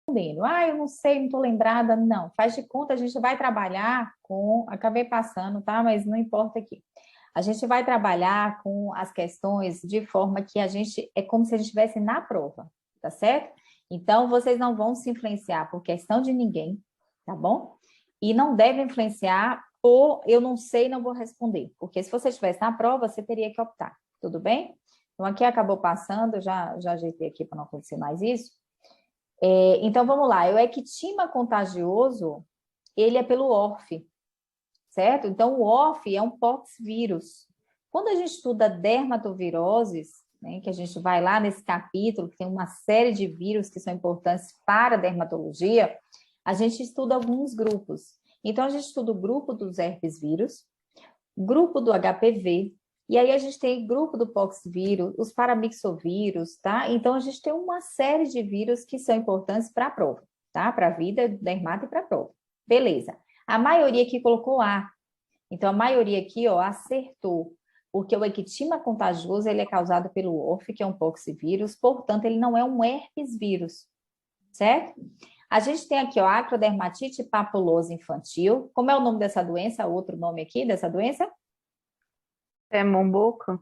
respondendo. Ah, eu não sei, não estou lembrada. Não, faz de conta, a gente vai trabalhar com... Acabei passando, tá? Mas não importa aqui. A gente vai trabalhar com as questões de forma que a gente... É como se a gente estivesse na prova, tá certo? Então, vocês não vão se influenciar por questão de ninguém, tá bom? E não devem influenciar por eu não sei, não vou responder. Porque se você estivesse na prova, você teria que optar, tudo bem? Então, aqui acabou passando, já ajeitei aqui para não acontecer mais isso. Então, vamos lá. O ectima contagioso, ele é pelo ORF, certo? Então, o ORF é um poxvírus. Quando a gente estuda dermatoviroses, né, que a gente vai lá nesse capítulo, que tem uma série de vírus que são importantes para a dermatologia, a gente estuda alguns grupos. Então, a gente estuda o grupo dos herpes vírus, grupo do HPV, e aí a gente tem grupo do poxvírus, os paramixovírus, tá? Então, a gente tem uma série de vírus que são importantes para a prova, tá? Para a vida dermato e para a prova. Beleza. A maioria aqui colocou A. Então, a maioria aqui, ó, acertou. Porque o ectima contagioso, ele é causado pelo ORF, que é um poxvírus, portanto, ele não é um herpes vírus, certo? A gente tem aqui, ó, acrodermatite papulosa infantil. Como é o nome dessa doença? Outro nome aqui dessa doença? É Momboca?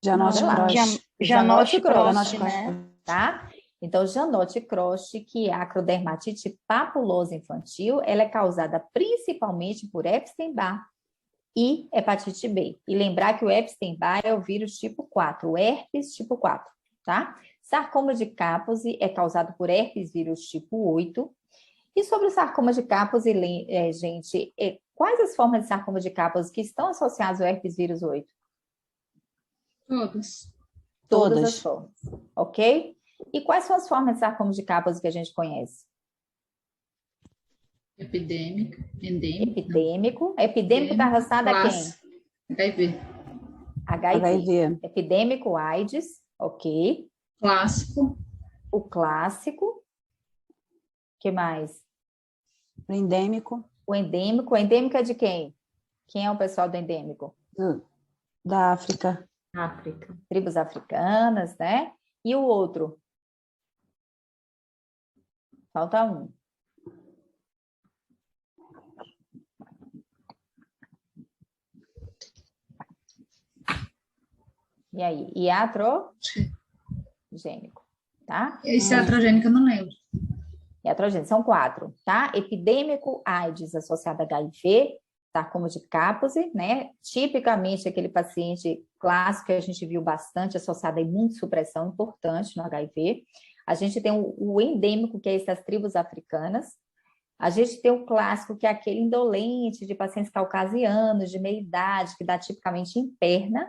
Janote Cross. Janote Cross, né? Tá? Então, Janote Cross, que é a acrodermatite papulosa infantil, ela é causada principalmente por Epstein-Barr e hepatite B. E lembrar que o Epstein-Barr é o vírus tipo 4, o herpes tipo 4, tá? Sarcoma de Kaposi é causado por herpes vírus tipo 8. E sobre o sarcoma de Kaposi, gente, quais as formas de sarcoma de Kaposi que estão associadas ao herpes vírus 8? Todas as formas, ok? E quais são as formas de sarcoma de Kaposi que a gente conhece? Epidêmico, endêmico. Epidêmico está relacionado a quem? HIV. HIV. Epidêmico, AIDS, ok. Clássico. O clássico. O que mais? O endêmico. O endêmico. O endêmico é de quem? Quem é o pessoal do endêmico? Da África. África. Tribos africanas, né? E o outro? Falta um. E aí? Iatrogênico, tá? Esse iatrogênico eu não lembro. Iatrogênico, são 4, tá? Epidêmico, AIDS associado a HIV, sarcoma de Kaposi, né? Tipicamente aquele paciente clássico que a gente viu bastante associado a imunossupressão importante no HIV. A gente tem o endêmico, que é essas tribos africanas. A gente tem o clássico, que é aquele indolente de pacientes caucasianos, de meia idade, que dá tipicamente em perna.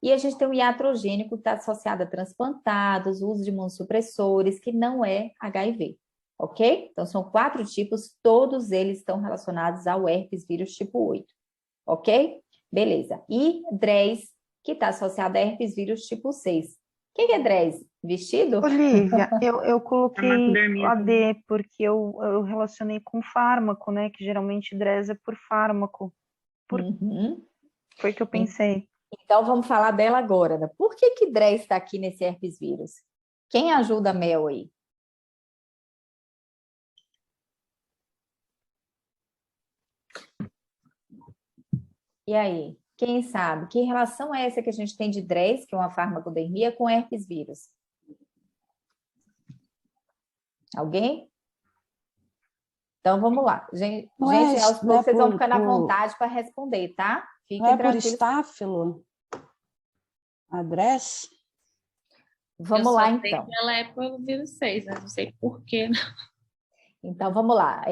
E a gente tem o iatrogênico, que está associado a transplantados, uso de imunossupressores, que não é HIV, ok? Então, são 4 tipos, todos eles estão relacionados ao herpes vírus tipo 8, ok? Beleza. E DRES, que está associado a herpes vírus tipo 6. O que é DRES? Vestido? Olivia, eu coloquei AD porque eu relacionei com fármaco, né? Que geralmente DRES é por fármaco. Foi o que eu pensei. Então, vamos falar dela agora, né? Por que DRES está aqui nesse herpes vírus? Quem ajuda a Mel aí? E aí? Quem sabe? Que relação é essa que a gente tem de DRES, que é uma farmacodermia, com herpes vírus? Alguém? Então, vamos lá. Gente, aos poucos vocês vão ficando à vontade para responder, tá? Fiquem não é por estáfilo? A DRES? Vamos lá, então. Ela é pelo vírus 6, né? Não sei por quê. Então, vamos lá.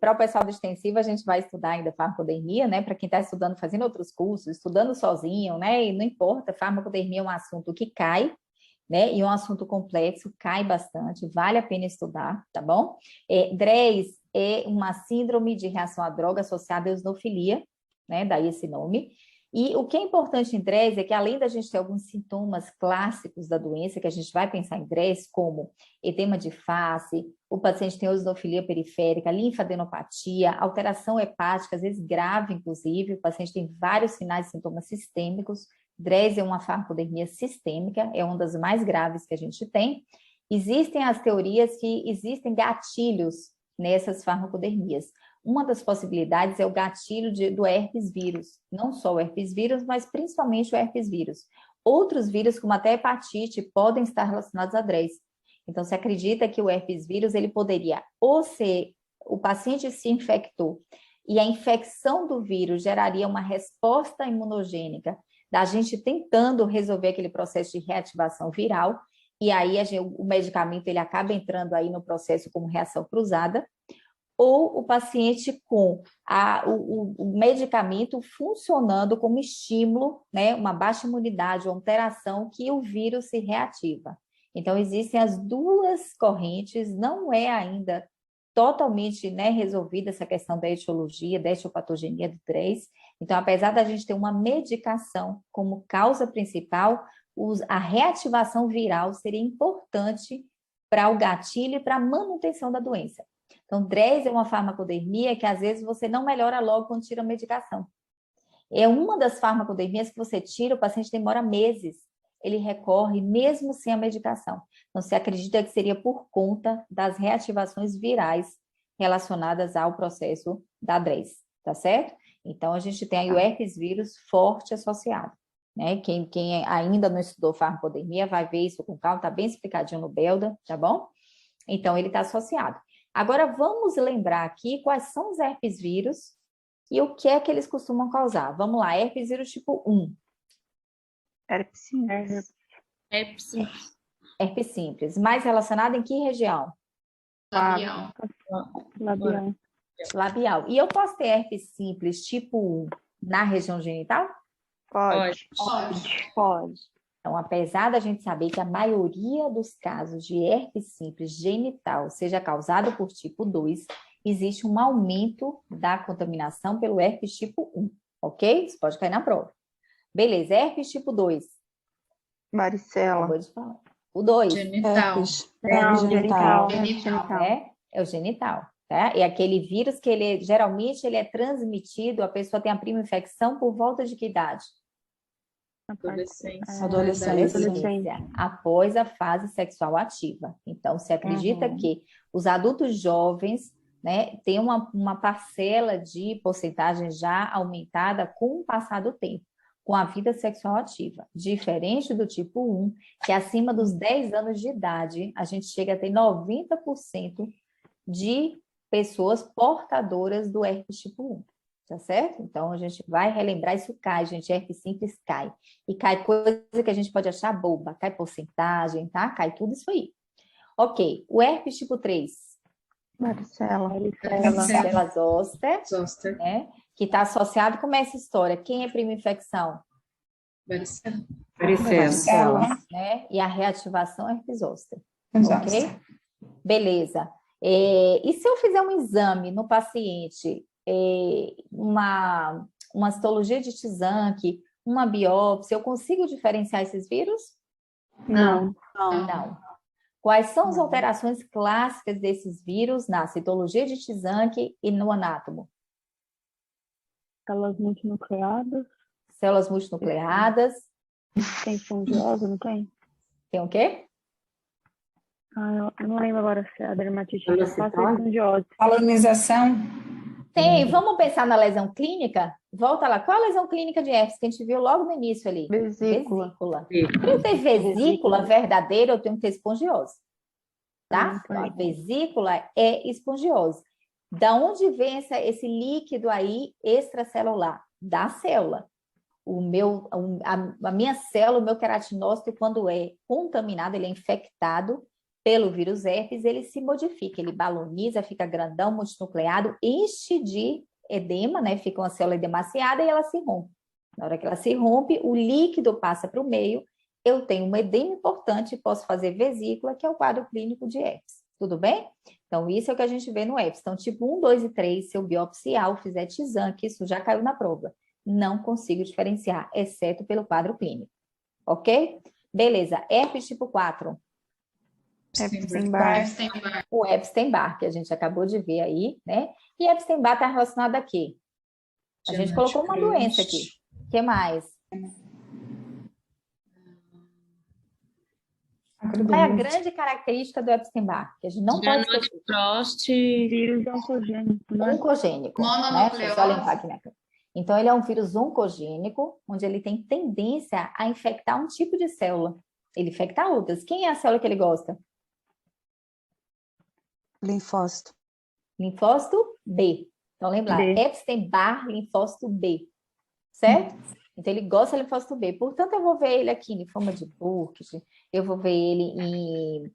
Para o pessoal do extensivo, a gente vai estudar ainda farmacodermia, né? Para quem está estudando, fazendo outros cursos, estudando sozinho, né? E não importa, farmacodermia é um assunto que cai, né? E um assunto complexo, cai bastante, vale a pena estudar, tá bom? DRES é uma síndrome de reação à droga associada à eosinofilia, né? Daí esse nome. E o que é importante em DRES é que, além da gente ter alguns sintomas clássicos da doença, que a gente vai pensar em DRES, como edema de face, o paciente tem eosinofilia periférica, linfadenopatia, alteração hepática, às vezes grave, inclusive, o paciente tem vários sinais e sintomas sistêmicos. DRES é uma farmacodermia sistêmica, é uma das mais graves que a gente tem. Existem as teorias que existem gatilhos nessas farmacodermias. Uma das possibilidades é o gatilho do herpes vírus. Não só o herpes vírus, mas principalmente o herpes vírus. Outros vírus, como até a hepatite, podem estar relacionados a DRES. Então, se acredita que o herpes vírus, ele poderia ou ser, o paciente se infectou, e a infecção do vírus geraria uma resposta imunogênica da gente tentando resolver aquele processo de reativação viral, e aí o medicamento ele acaba entrando aí no processo como reação cruzada, ou o paciente com o medicamento funcionando como estímulo, né, uma baixa imunidade ou alteração que o vírus se reativa. Então, existem as duas correntes, não é ainda totalmente, né, resolvida essa questão da etiologia, da etiopatogenia do DRES. Então, apesar da gente ter uma medicação como causa principal, a reativação viral seria importante para o gatilho e para a manutenção da doença. Então, DRES é uma farmacodermia que às vezes você não melhora logo quando tira a medicação. É uma das farmacodermias que você tira, o paciente demora meses, ele recorre mesmo sem a medicação. Então, se acredita que seria por conta das reativações virais relacionadas ao processo da DRES, tá certo? Então, a gente tem aí o herpes vírus forte associado, né? Quem ainda não estudou farmacodermia vai ver isso com calma, tá bem explicadinho no Belda, tá bom? Então, ele está associado. Agora, vamos lembrar aqui quais são os herpes vírus e o que é que eles costumam causar. Vamos lá, herpes vírus tipo 1. Herpes simples. Herpes simples. Herpes simples. Mais relacionado em que região? Labial. Labial. Labial. E eu posso ter herpes simples tipo 1 na região genital? Pode. Então, apesar da gente saber que a maioria dos casos de herpes simples genital seja causado por tipo 2, existe um aumento da contaminação pelo herpes tipo 1, ok? Isso pode cair na prova. Beleza, herpes tipo 2. Varicela. Acabou de falar. O 2. Genital. Genital. É o genital. Tá? É aquele vírus que geralmente ele é transmitido, a pessoa tem a primeira infecção por volta de que idade? Adolescência. Após a fase sexual ativa. Então, se acredita que os adultos jovens, né, têm uma parcela de porcentagem já aumentada com o passar do tempo, com a vida sexual ativa. Diferente do tipo 1, que acima dos 10 anos de idade, a gente chega a ter 90% de pessoas portadoras do herpes tipo 1. Tá certo? Então, a gente vai relembrar, isso cai, gente, herpes simples cai. E cai coisa que a gente pode achar boba, cai porcentagem, tá? Cai tudo isso aí. Ok, o herpes tipo 3. Varicela. Varicela zoster, né? Que está associado com essa história. Quem é prima infecção? Varicela. Né? E a reativação é herpes zoster. Exato. Ok? Beleza. E se eu fizer um exame no paciente, uma citologia de Tizanque, uma biópsia, eu consigo diferenciar esses vírus? Não. Quais são as alterações clássicas desses vírus na citologia de Tizanque e no anátomo? Células multinucleadas. Células multinucleadas. Tem espongiose, não tem? Tem o quê? Eu não lembro agora se é a dermatite fácil ou espongiose. Colonização. Tem, vamos pensar na lesão clínica? Volta lá, qual a lesão clínica de herpes que a gente viu logo no início ali? Vesícula. Para eu ter vesícula verdadeira, eu tenho que ter espongiose, tá? Então, A vesícula é espongiose. Da onde vem esse líquido aí extracelular? Da célula. A minha célula, o meu queratinócito, quando é contaminado, ele é infectado pelo vírus herpes, ele se modifica, ele baloniza, fica grandão, multinucleado, enche de edema, né? Fica uma célula edemaciada e ela se rompe. Na hora que ela se rompe, o líquido passa para o meio, eu tenho um edema importante, posso fazer vesícula, que é o quadro clínico de herpes. Tudo bem? Então, isso é o que a gente vê no herpes. Então, tipo 1, 2 e 3, se eu biopsiar ou fizer Tizanque, isso já caiu na prova. Não consigo diferenciar, exceto pelo quadro clínico. Ok? Beleza. Herpes tipo 4. Epstein-Barr. O Epstein-Barr, que a gente acabou de ver aí, né? E Epstein-Barr está relacionado a quê? A gente colocou uma doença aqui. O que mais? Qual é a grande característica do Epstein-Barr? Que a gente não pode esquecer. Frost, Vírus oncogênico, né? Oncogênico, né? Deixa eu só limpar aqui, né? Então, ele é um vírus oncogênico, onde ele tem tendência a infectar um tipo de célula. Ele infecta outras. Quem é a célula que ele gosta? Linfócito. Linfócito B. Então, lembra lá, B. Epstein-Barr, linfócito B. Certo? Então, ele gosta de linfócito B. Portanto, eu vou ver ele aqui em forma de Burkitt, eu vou ver ele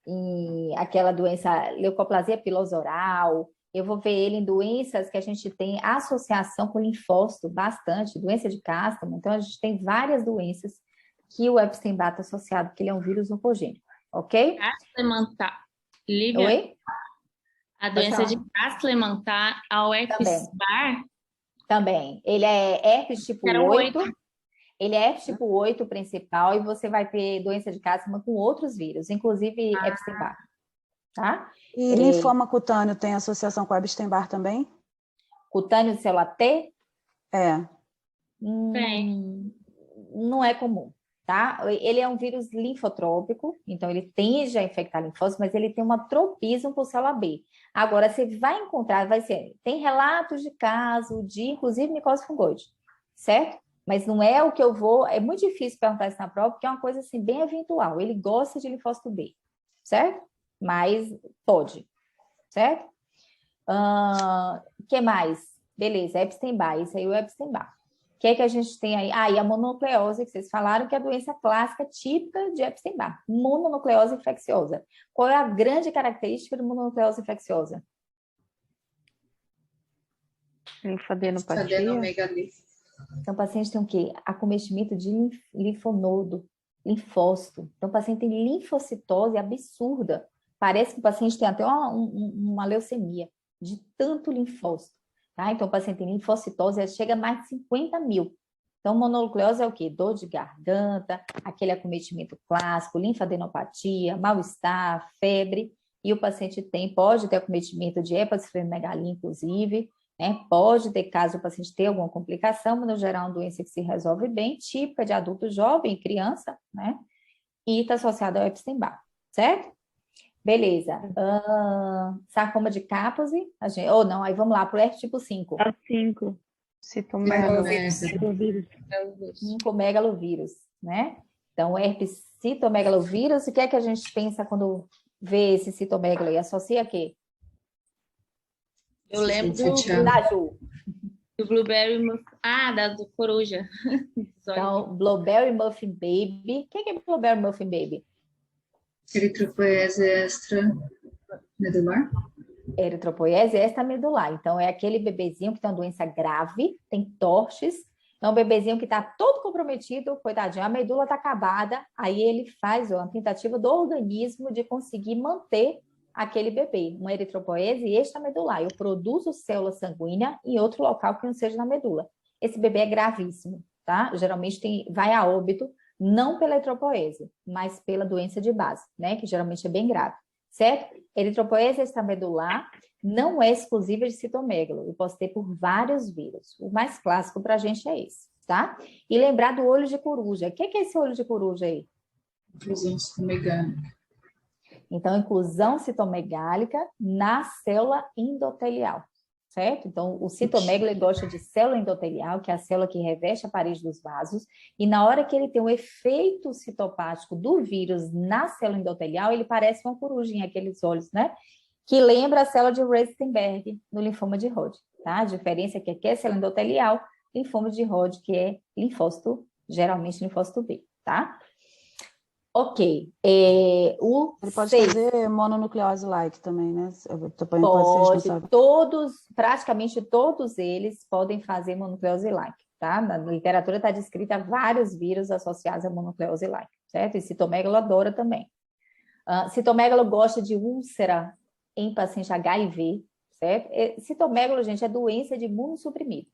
em aquela doença, leucoplasia pilosoral, eu vou ver ele em doenças que a gente tem associação com linfócito, bastante, doença de Castleman. Então, a gente tem várias doenças que o Epstein-Barr está associado, porque ele é um vírus oncogênico, ok? Castleman tá. Lívia, Oi? a doença de falar. Castleman tá ao Epstein-Barr. Também. Ele é herpes tipo Era o 8. 8. Ele é herpes tipo 8 principal e você vai ter doença de Castleman com outros vírus, inclusive Epstein-Barr, tá? E linfoma cutâneo tem associação com Epstein-Barr também? Cutâneo de célula T? É. Tem. Não é comum, tá? Ele é um vírus linfotrópico, então ele tende a infectar linfócitos, mas ele tem uma tropismo por célula B. Agora, você vai encontrar, tem relatos de caso de, inclusive, micose fungoide, certo? Mas não é o que eu vou, é muito difícil perguntar isso na prova, porque é uma coisa assim, bem eventual. Ele gosta de linfócito B, certo? Mas pode, certo? Que mais? Beleza, Epstein-Barr, isso aí é o Epstein-Barr. O que é que a gente tem aí? E a mononucleose, que vocês falaram, que é a doença clássica típica de Epstein-Barr. Mononucleose infecciosa. Qual é a grande característica de mononucleose infecciosa? Linfadenopatia. Adenomegalia. Então, o paciente tem o quê? Acometimento de linfonodo, linfócito. Então, o paciente tem linfocitose absurda. Parece que o paciente tem até uma leucemia, de tanto linfócito. Tá? Então, o paciente tem linfocitose, chega a mais de 50 mil. Então, mononucleose é o quê? Dor de garganta, aquele acometimento clássico, linfadenopatia, mal-estar, febre. E o paciente pode ter acometimento de hepatosplenomegalia, inclusive, né? Pode ter, caso o paciente tenha alguma complicação, mas no geral é uma doença que se resolve bem, típica de adulto jovem, criança, né? E está associada ao Epstein-Barr, certo? Beleza. Sarcoma de Kaposi, aí vamos lá, para o herpes tipo 5. A 5. Citomegalovírus. Cincomegalovírus, né? Então, herpes citomegalovírus, o que é que a gente pensa quando vê esse citomegalo? E associa a quê? Eu lembro Da Ju. do Blueberry Muffin. Do coruja. Então, Blueberry Muffin Baby. O que é Blueberry Muffin Baby? Eritropoiese extramedular? Eritropoiese extramedular. Então, é aquele bebezinho que tem uma doença grave, tem torches. É um bebezinho que está todo comprometido, coitadinho, a medula está acabada. Aí ele faz uma tentativa do organismo de conseguir manter aquele bebê, uma eritropoiese extramedular. Eu produzo célula sanguínea em outro local que não seja na medula. Esse bebê é gravíssimo, tá? Geralmente vai a óbito, não pela eritropoiese, mas pela doença de base, né? Que geralmente é bem grave, certo? Eritropoiese extramedular não é exclusiva de citomegalo. Eu posso ter por vários vírus. O mais clássico para a gente é esse, tá? E lembrar do olho de coruja. O que é esse olho de coruja aí? Inclusão citomegálica. Então, inclusão citomegálica na célula endotelial, certo? Então, o citomegalo gosta de célula endotelial, que é a célula que reveste a parede dos vasos, e na hora que ele tem o efeito citopático do vírus na célula endotelial, ele parece uma corujinha, aqueles olhos, né? Que lembra a célula de Rastenberg no linfoma de Hodgkin, tá? A diferença é que aqui é célula endotelial, linfoma de Hodgkin, que é linfócito, geralmente linfócito B, tá? Ok. Ele pode fazer mononucleose-like também, né? Praticamente todos eles podem fazer mononucleose-like, tá? Na literatura está descrita vários vírus associados a mononucleose-like, certo? E citomegalo adora também. Citomegalo gosta de úlcera em paciente HIV, certo? Citomegalo, gente, é doença de imunossuprimido,